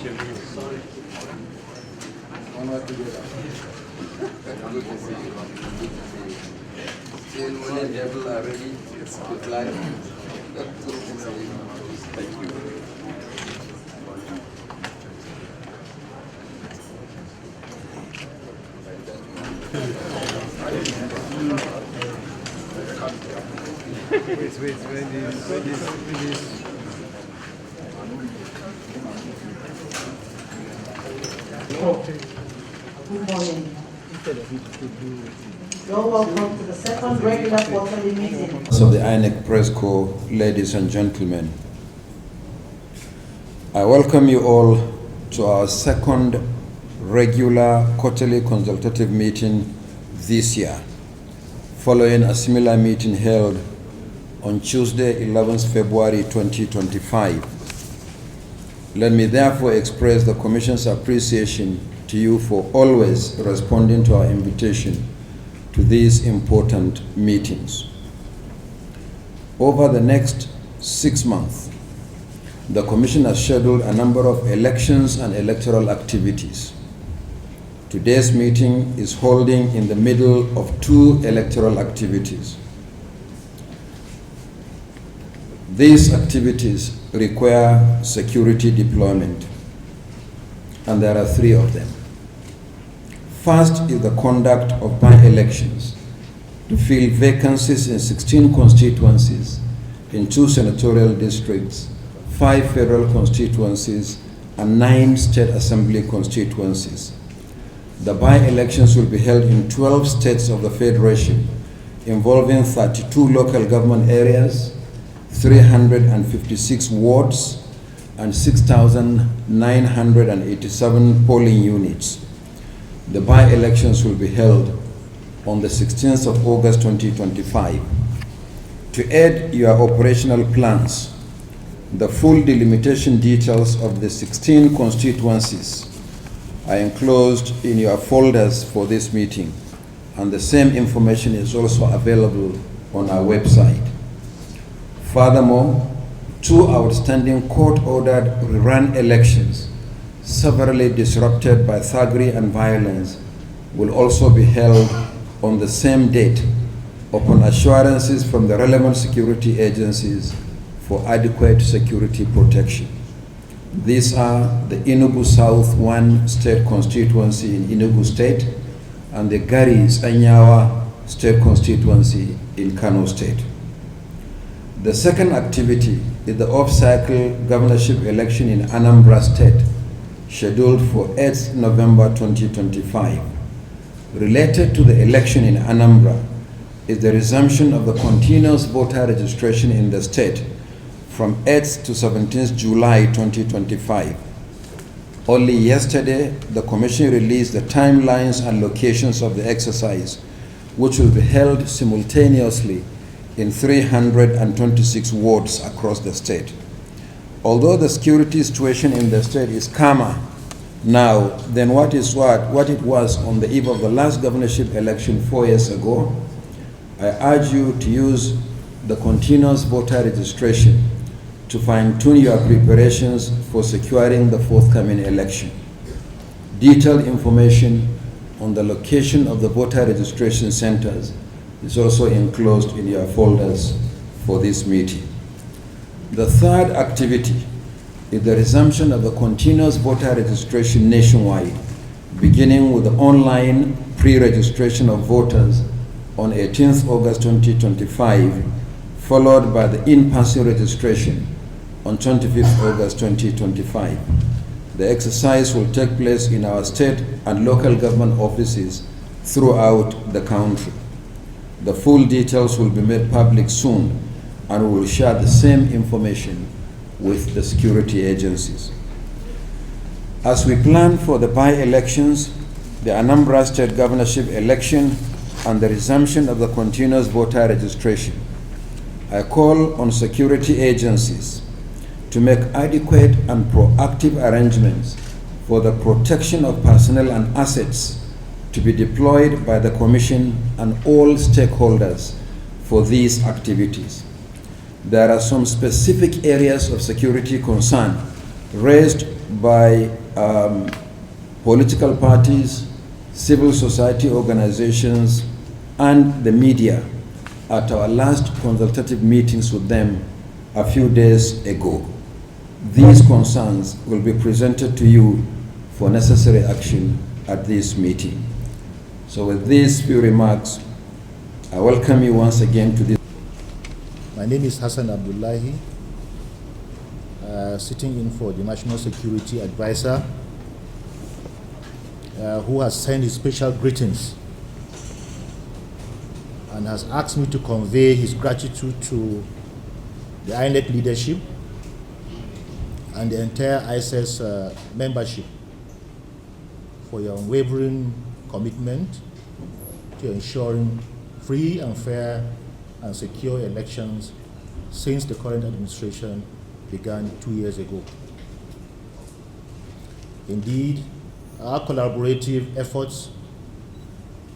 Good to see you. Good to see you. Still willing, able, are ready to fly. That's good to see you. Thank you. Good morning. You're welcome to the second regular quarterly meeting of the INEC Press Corps, ladies and gentlemen. I welcome you all to our second regular quarterly consultative meeting this year, following a similar meeting held on Tuesday, 11th February 2025. Let me therefore express the Commission's appreciation to you for always responding to our invitation to these important meetings. Over the next 6 months, the Commission has scheduled a number of elections and electoral activities. Today's meeting is holding in the middle of 2 electoral activities. These activities require security deployment, and there are 3 of them. First is the conduct of by-elections to fill vacancies in 16 constituencies in 2 senatorial districts, 5 federal constituencies, and 9 state assembly constituencies. The by-elections will be held in 12 states of the Federation, involving 32 local government areas, 356 wards, and 6,987 polling units. The by-elections will be held on the 16th of August 2025. To aid your operational plans, the full delimitation details of the 16 constituencies are enclosed in your folders for this meeting, and the same information is also available on our website. Furthermore, 2 outstanding court-ordered rerun elections, severely disrupted by thuggery and violence, will also be held on the same date upon assurances from the relevant security agencies for adequate security protection. These are the Enugu South 1 state constituency in Enugu State and the Garis Anyawa state constituency in Kano State. The second activity is the off-cycle governorship election in Anambra State, scheduled for 8th November 2025. Related to the election in Anambra is the resumption of the continuous voter registration in the state from 8th to 17th July 2025. Only yesterday, the Commission released the timelines and locations of the exercise, which will be held simultaneously in 326 wards across the state. Although the security situation in the state is calmer now than what it was on the eve of the last governorship election 4 years ago, I urge you to use the continuous voter registration to fine-tune your preparations for securing the forthcoming election. Detailed information on the location of the voter registration centers is also enclosed in your folders for this meeting. The third activity is the resumption of the continuous voter registration nationwide, beginning with the online pre-registration of voters on 18th August 2025, followed by the in-person registration on 25th August 2025. The exercise will take place in our state and local government offices throughout the country. The full details will be made public soon, and we will share the same information with the security agencies. As we plan for the by-elections, the Anambra State governorship election, and the resumption of the continuous voter registration, I call on security agencies to make adequate and proactive arrangements for the protection of personnel and assets to be deployed by the Commission and all stakeholders for these activities. There are some specific areas of security concern raised by political parties, civil society organizations, and the media at our last consultative meetings with them a few days ago. These concerns will be presented to you for necessary action at this meeting. So with these few remarks, I welcome you once again to this. My name is Hassan Abdullahi, sitting in for the National Security Advisor, who has sent his special greetings and has asked me to convey his gratitude to the INEC leadership and the entire ISS membership for your unwavering commitment to ensuring free and fair and secure elections since the current administration began 2 years ago. Indeed, our collaborative efforts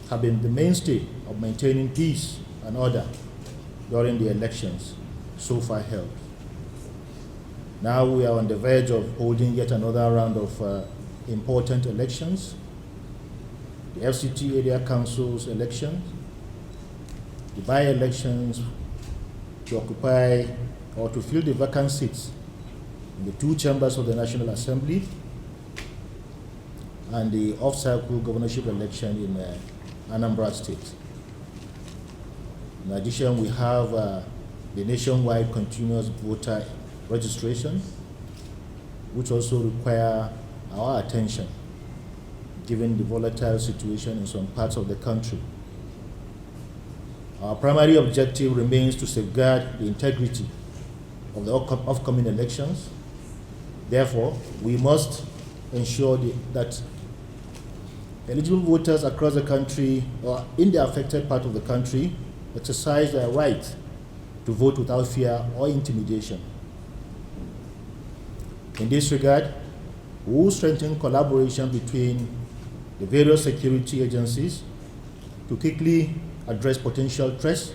have been the mainstay of maintaining peace and order during the elections so far held. Now we are on the verge of holding yet another round of important elections, the FCT Area Council's elections, the by-elections to occupy or to fill the vacant seats in the 2 chambers of the National Assembly, and the off-cycle governorship election in Anambra State. In addition, we have the nationwide continuous voter registration, which also require our attention given the volatile situation in some parts of the country. Our primary objective remains to safeguard the integrity of the upcoming elections. Therefore, we must ensure that eligible voters across the country or in the affected part of the country exercise their right to vote without fear or intimidation. In this regard, we will strengthen collaboration between the various security agencies to quickly address potential threats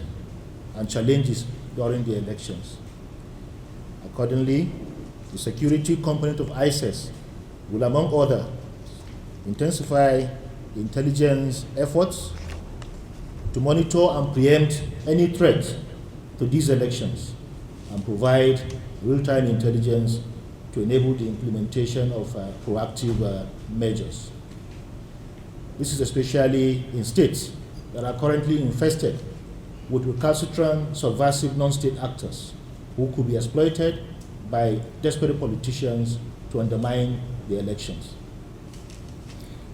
and challenges during the elections. Accordingly, the security component of ISIS will, among others, intensify the intelligence efforts to monitor and preempt any threat to these elections and provide real-time intelligence to enable the implementation of proactive measures. This is especially in states that are currently infested with recalcitrant, subversive non-state actors who could be exploited by desperate politicians to undermine the elections.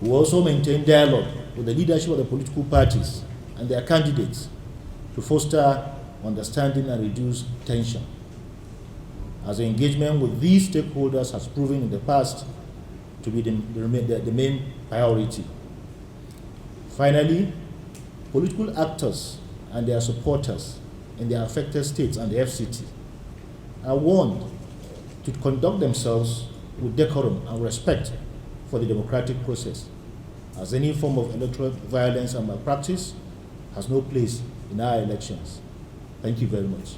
We also maintain dialogue with the leadership of the political parties and their candidates to foster understanding and reduce tension, as engagement with these stakeholders has proven in the past to be the main priority. Finally, political actors and their supporters in the affected states and the FCT are warned to conduct themselves with decorum and respect for the democratic process, as any form of electoral violence and malpractice has no place in our elections. Thank you very much.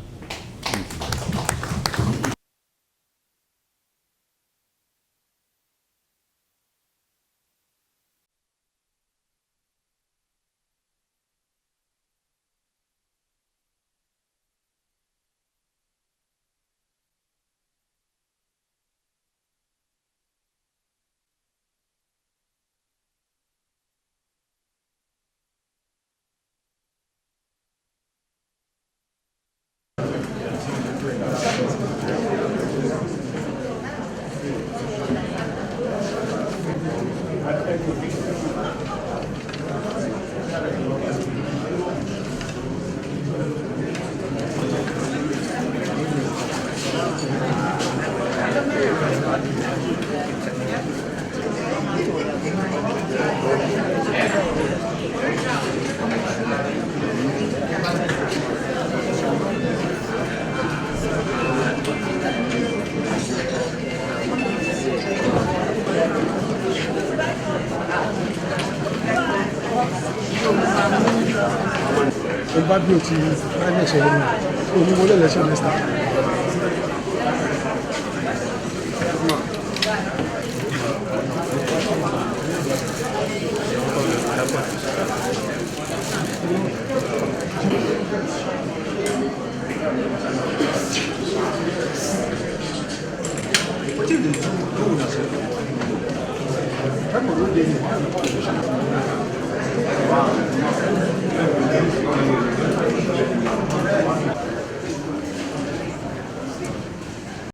bá bí o ti láìlẹ̀ ṣẹlẹ̀ ní oníwọlé election next time.